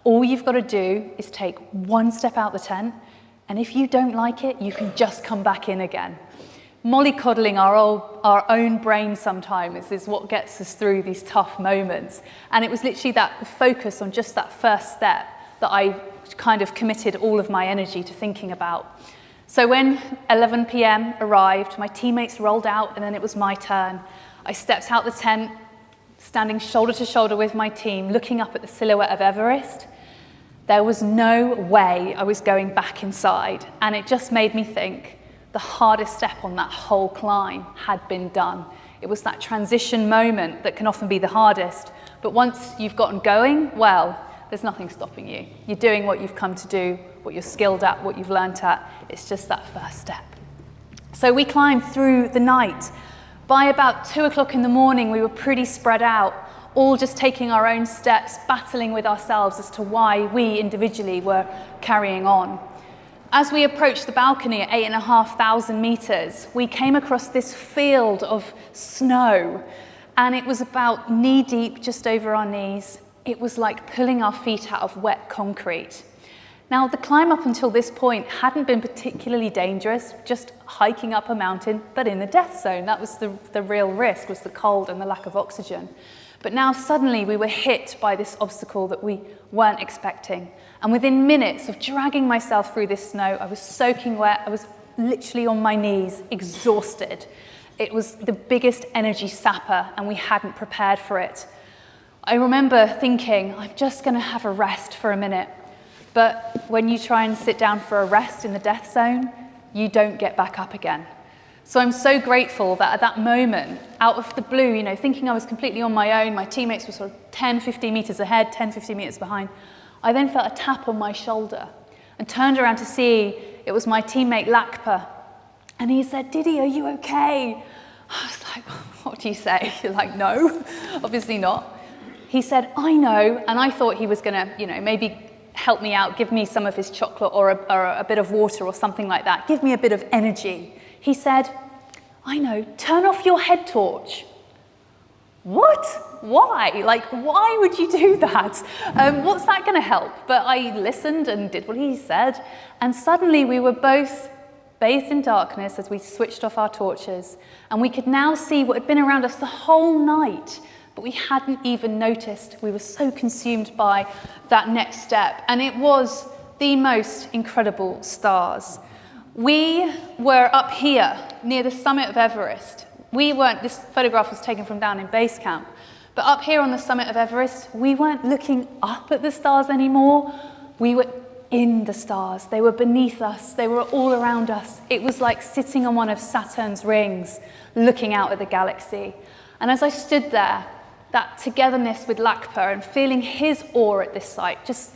all you've got to do is take one step out the tent, and if you don't like it, you can just come back in again. Mollycoddling our own brain sometimes is what gets us through these tough moments. And it was literally that focus on just that first step that I kind of committed all of my energy to thinking about. So when 11 p.m. arrived, my teammates rolled out and then it was my turn. I stepped out the tent, standing shoulder to shoulder with my team, looking up at the silhouette of Everest. There was no way I was going back inside, and it just made me think the hardest step on that whole climb had been done. It was that transition moment that can often be the hardest, but once you've gotten going, well, there's nothing stopping you. You're doing what you've come to do, what you're skilled at, what you've learnt at. It's just that first step. So we climbed through the night. By about 2 o'clock in the morning, we were pretty spread out, all just taking our own steps, battling with ourselves as to why we individually were carrying on. As we approached the balcony at 8,500 meters, we came across this field of snow, and it was about knee deep, just over our knees. It was like pulling our feet out of wet concrete. Now, the climb up until this point hadn't been particularly dangerous, just hiking up a mountain, but in the death zone. That was the real risk, was the cold and the lack of oxygen. But now suddenly we were hit by this obstacle that we weren't expecting. And within minutes of dragging myself through this snow, I was soaking wet, I was literally on my knees, exhausted. It was the biggest energy sapper, and we hadn't prepared for it. I remember thinking, I'm just going to have a rest for a minute. But when you try and sit down for a rest in the death zone, you don't get back up again. So I'm so grateful that at that moment, out of the blue, you know, thinking I was completely on my own, my teammates were sort of 10, 15 meters ahead, 10, 15 meters behind, I then felt a tap on my shoulder and turned around to see it was my teammate Lakpa. And he said, "Didi, are you okay?" I was like, "What do you say?" You're like, "No, obviously not." He said, "I know," and I thought he was gonna, you know, maybe help me out, give me some of his chocolate or a bit of water or something like that, give me a bit of energy. He said, "I know, turn off your head torch." What? Why? Like, why would you do that? What's that going to help? But I listened and did what he said, and suddenly we were both bathed in darkness as we switched off our torches, and we could now see what had been around us the whole night, but we hadn't even noticed. We were so consumed by that next step, and it was the most incredible stars. We were up here near the summit of Everest. This photograph was taken from down in base camp, but up here on the summit of Everest, we weren't looking up at the stars anymore. We were in the stars. They were beneath us. They were all around us. It was like sitting on one of Saturn's rings, looking out at the galaxy. And as I stood there, that togetherness with Lakpa and feeling his awe at this site just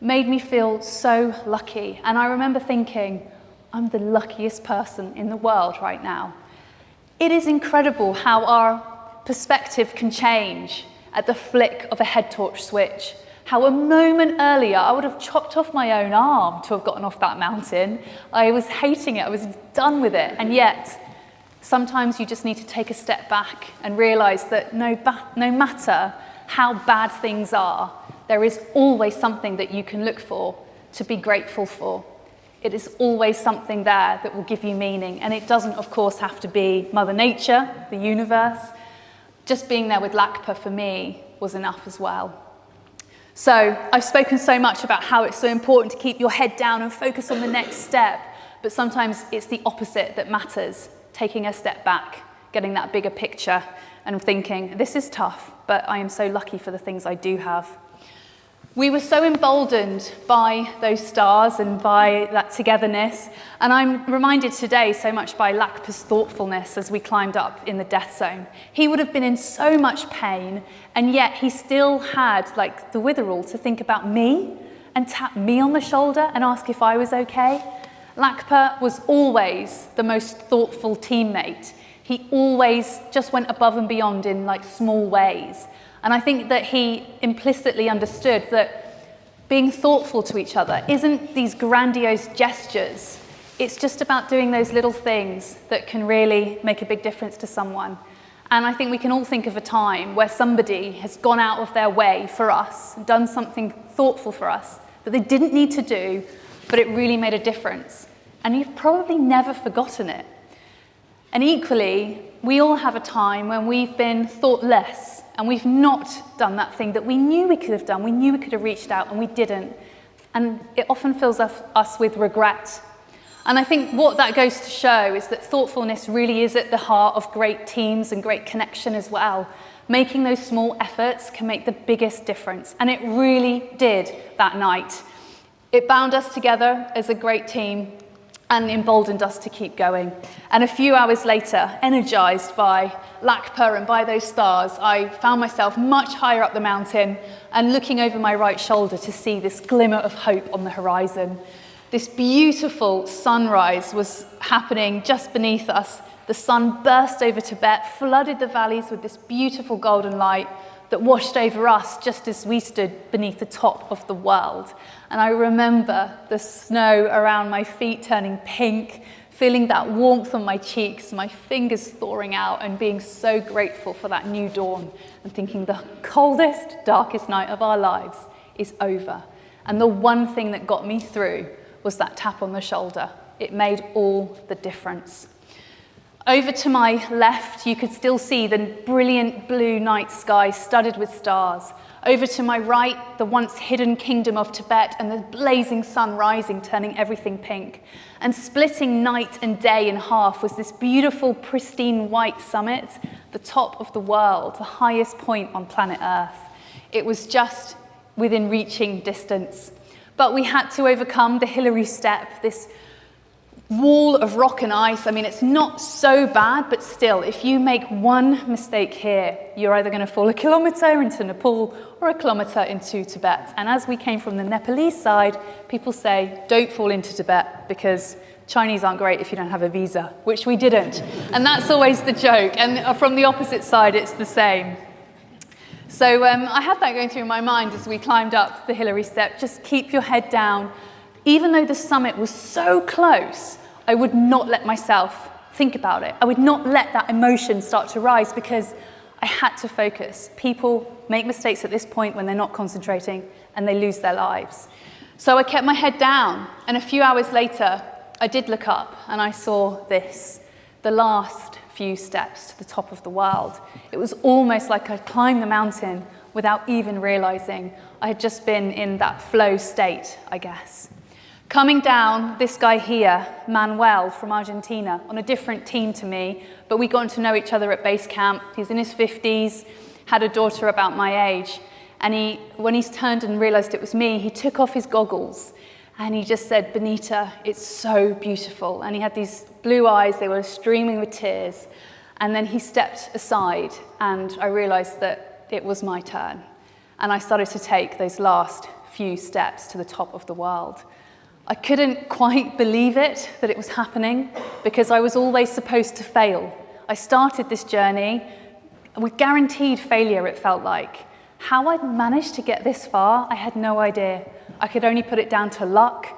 made me feel so lucky. And I remember thinking, I'm the luckiest person in the world right now. It is incredible how our perspective can change at the flick of a head torch switch. How a moment earlier, I would have chopped off my own arm to have gotten off that mountain. I was hating it, I was done with it. And yet, sometimes you just need to take a step back and realize that no matter how bad things are, there is always something that you can look for to be grateful for. It is always something there that will give you meaning. And it doesn't, of course, have to be Mother Nature, the universe. Just being there with Lakpa for me was enough as well. So I've spoken so much about how it's so important to keep your head down and focus on the next step. But sometimes it's the opposite that matters. Taking a step back, getting that bigger picture and thinking, this is tough, but I am so lucky for the things I do have. We were so emboldened by those stars and by that togetherness, and I'm reminded today so much by Lakpa's thoughtfulness as we climbed up in the death zone. He would have been in so much pain, and yet he still had like the witherall to think about me and tap me on the shoulder and ask if I was okay. Lakpa was always the most thoughtful teammate. He always just went above and beyond in like small ways. And I think that he implicitly understood that being thoughtful to each other isn't these grandiose gestures. It's just about doing those little things that can really make a big difference to someone. And I think we can all think of a time where somebody has gone out of their way for us, done something thoughtful for us that they didn't need to do, but it really made a difference. And you've probably never forgotten it. And equally, we all have a time when we've been thoughtless and we've not done that thing that we knew we could have done. We knew we could have reached out and we didn't. And it often fills us with regret. And I think what that goes to show is that thoughtfulness really is at the heart of great teams and great connection as well. Making those small efforts can make the biggest difference. And it really did that night. It bound us together as a great team and emboldened us to keep going. And a few hours later, energized by Lakpa and by those stars, I found myself much higher up the mountain and looking over my right shoulder to see this glimmer of hope on the horizon. This beautiful sunrise was happening just beneath us. The sun burst over Tibet, flooded the valleys with this beautiful golden light that washed over us just as we stood beneath the top of the world. And I remember the snow around my feet turning pink, feeling that warmth on my cheeks, my fingers thawing out, and being so grateful for that new dawn, and thinking the coldest, darkest night of our lives is over. And the one thing that got me through was that tap on the shoulder. It made all the difference. Over to my left, you could still see the brilliant blue night sky studded with stars. Over to my right, the once hidden kingdom of Tibet and the blazing sun rising, turning everything pink. And splitting night and day in half was this beautiful, pristine white summit, the top of the world, the highest point on planet Earth. It was just within reaching distance. But we had to overcome the Hillary step, this wall of rock and ice. I mean, it's not so bad, but still, if you make one mistake here, you're either going to fall a kilometre into Nepal or a kilometre into Tibet. And as we came from the Nepalese side, people say, don't fall into Tibet because Chinese aren't great if you don't have a visa, which we didn't. And that's always the joke. And from the opposite side, it's the same. So I had that going through my mind as we climbed up the Hillary step. Just keep your head down. Even though the summit was so close, I would not let myself think about it. I would not let that emotion start to rise because I had to focus. People make mistakes at this point when they're not concentrating and they lose their lives. So I kept my head down, and a few hours later, I did look up and I saw this, the last few steps to the top of the world. It was almost like I climbed the mountain without even realizing I had just been in that flow state, I guess. Coming down, this guy here, Manuel from Argentina, on a different team to me, but we got to know each other at base camp. He's in his 50s, had a daughter about my age, and when he's turned and realized it was me, he took off his goggles and he just said, "Bonita, it's so beautiful." And he had these blue eyes, they were streaming with tears. And then he stepped aside and I realized that it was my turn. And I started to take those last few steps to the top of the world. I couldn't quite believe it, that it was happening, because I was always supposed to fail. I started this journey with guaranteed failure, it felt like. How I'd managed to get this far, I had no idea. I could only put it down to luck,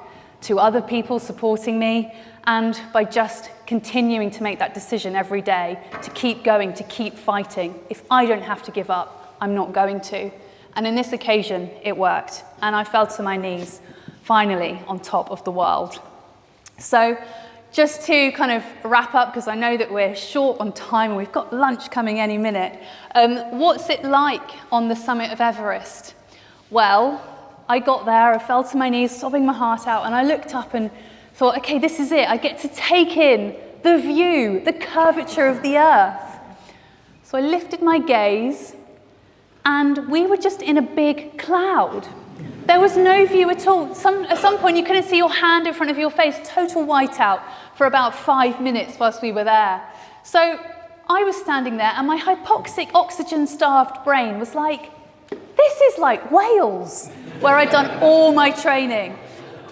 to other people supporting me, and by just continuing to make that decision every day, to keep going, to keep fighting. If I don't have to give up, I'm not going to. And in this occasion, it worked, and I fell to my knees, finally on top of the world. So just to kind of wrap up, because I know that we're short on time and we've got lunch coming any minute, what's it like on the summit of Everest? Well, I got there, I fell to my knees, sobbing my heart out, and I looked up and thought, okay, this is it. I get to take in the view, the curvature of the earth. So I lifted my gaze, and we were just in a big cloud. There was no view at all. At some point, you couldn't see your hand in front of your face, total whiteout for about 5 minutes whilst we were there. So I was standing there, and my hypoxic, oxygen-starved brain was like, this is like Wales, where I'd done all my training.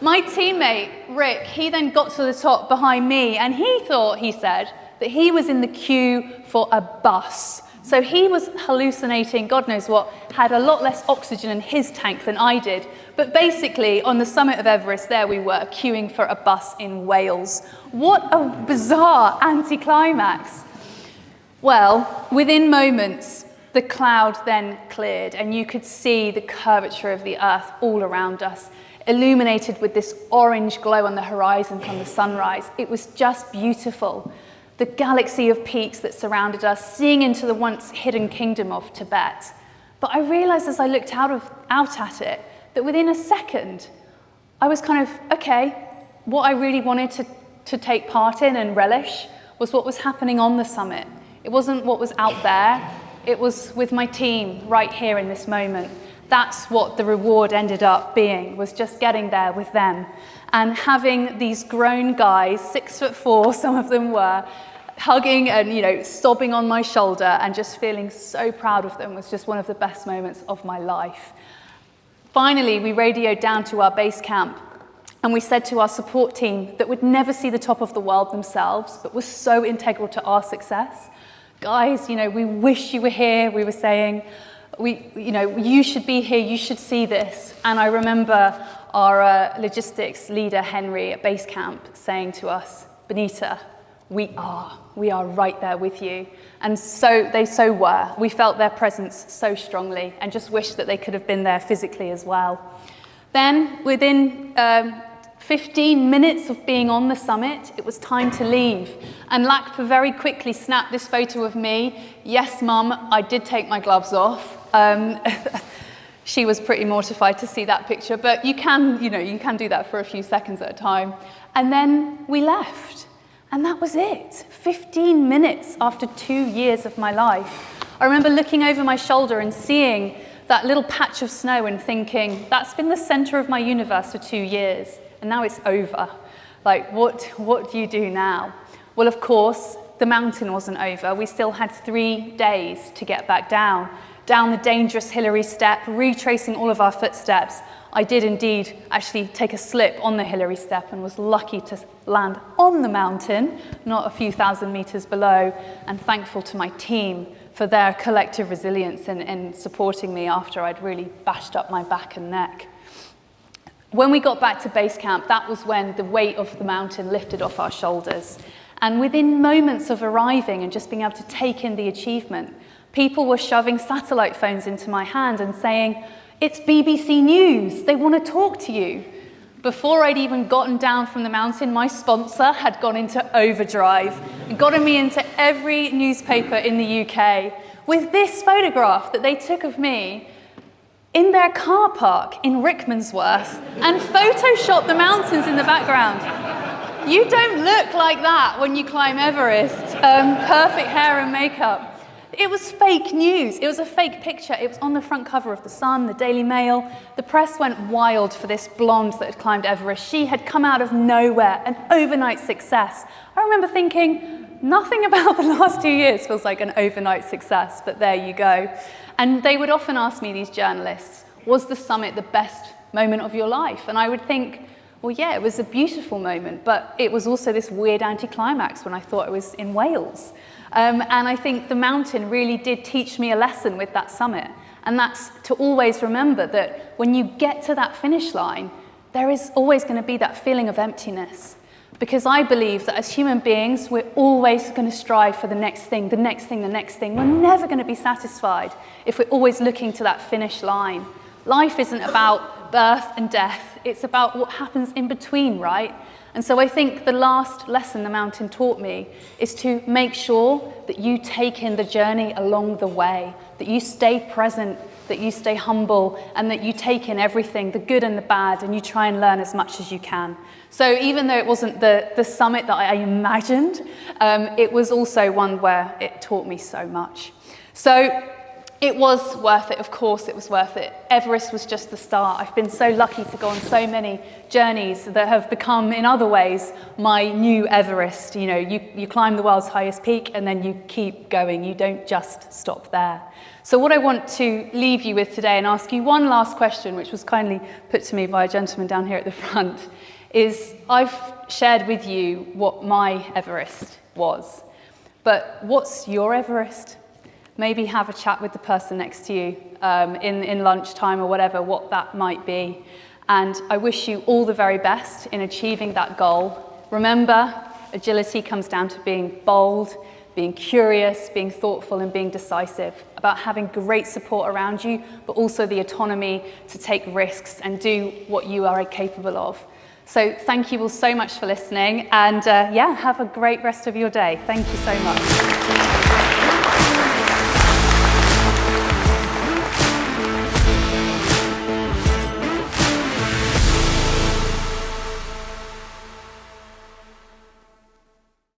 My teammate, Rick, he then got to the top behind me, and he thought, he said, that he was in the queue for a bus. So he was hallucinating, God knows what, had a lot less oxygen in his tank than I did. But basically, on the summit of Everest, there we were, queuing for a bus in Wales. What a bizarre anticlimax. Well, within moments, the cloud then cleared, and you could see the curvature of the earth all around us, illuminated with this orange glow on the horizon from the sunrise. It was just beautiful. The galaxy of peaks that surrounded us, seeing into the once hidden kingdom of Tibet. But I realized as I looked out at it, that within a second, I was kind of, okay, what I really wanted to take part in and relish was what was happening on the summit. It wasn't what was out there, it was with my team right here in this moment. That's what the reward ended up being, was just getting there with them. And having these grown guys, 6'4", some of them were, hugging and sobbing on my shoulder and just feeling so proud of them was just one of the best moments of my life. Finally, we radioed down to our base camp and we said to our support team that would never see the top of the world themselves, but was so integral to our success. Guys, we wish you were here, we were saying. You should be here, you should see this. And I remember our logistics leader, Henry, at base camp saying to us, Bonita, we are right there with you. And so they were. We felt their presence so strongly and just wished that they could have been there physically as well. Then within 15 minutes of being on the summit, it was time to leave. And Lakpa very quickly snapped this photo of me. Yes, Mum, I did take my gloves off. She was pretty mortified to see that picture, but you can do that for a few seconds at a time. And then we left. And that was it. 15 minutes after 2 years of my life. I remember looking over my shoulder and seeing that little patch of snow and thinking, that's been the center of my universe for 2 years, and now it's over. Like, what do you do now? Well, of course, the mountain wasn't over. We still had 3 days to get back down the dangerous Hillary step, retracing all of our footsteps. I did indeed actually take a slip on the Hillary step and was lucky to land on the mountain, not a few thousand meters below, and thankful to my team for their collective resilience in supporting me after I'd really bashed up my back and neck. When we got back to base camp, that was when the weight of the mountain lifted off our shoulders. And within moments of arriving and just being able to take in the achievement, people were shoving satellite phones into my hand and saying, "It's BBC News, they want to talk to you." Before I'd even gotten down from the mountain, my sponsor had gone into overdrive and gotten me into every newspaper in the UK with this photograph that they took of me in their car park in Rickmansworth and photoshopped the mountains in the background. You don't look like that when you climb Everest. Perfect hair and makeup. It was fake news. It was a fake picture. It was on the front cover of The Sun, the Daily Mail. The press went wild for this blonde that had climbed Everest. She had come out of nowhere, an overnight success. I remember thinking, nothing about the last 2 years feels like an overnight success, but there you go. And they would often ask me, these journalists, was the summit the best moment of your life? And I would think, well, yeah, it was a beautiful moment, but it was also this weird anticlimax when I thought I was in Wales. And I think the mountain really did teach me a lesson with that summit. And that's to always remember that when you get to that finish line, there is always going to be that feeling of emptiness. Because I believe that as human beings, we're always going to strive for the next thing, the next thing, the next thing. We're never going to be satisfied if we're always looking to that finish line. Life isn't about birth and death. It's about what happens in between, right? And so I think the last lesson the mountain taught me is to make sure that you take in the journey along the way, that you stay present, that you stay humble, and that you take in everything, the good and the bad, and you try and learn as much as you can. So even though it wasn't the summit that I imagined, it was also one where it taught me so much. So it was worth it, of course it was worth it. Everest was just the start. I've been so lucky to go on so many journeys that have become, in other ways, my new Everest. You know, you climb the world's highest peak and then you keep going. You don't just stop there. So what I want to leave you with today and ask you one last question, which was kindly put to me by a gentleman down here at the front, is I've shared with you what my Everest was. But what's your Everest? Maybe have a chat with the person next to you in lunchtime or whatever, what that might be. And I wish you all the very best in achieving that goal. Remember, agility comes down to being bold, being curious, being thoughtful, and being decisive, about having great support around you, but also the autonomy to take risks and do what you are capable of. So thank you all so much for listening, and yeah, have a great rest of your day. Thank you so much.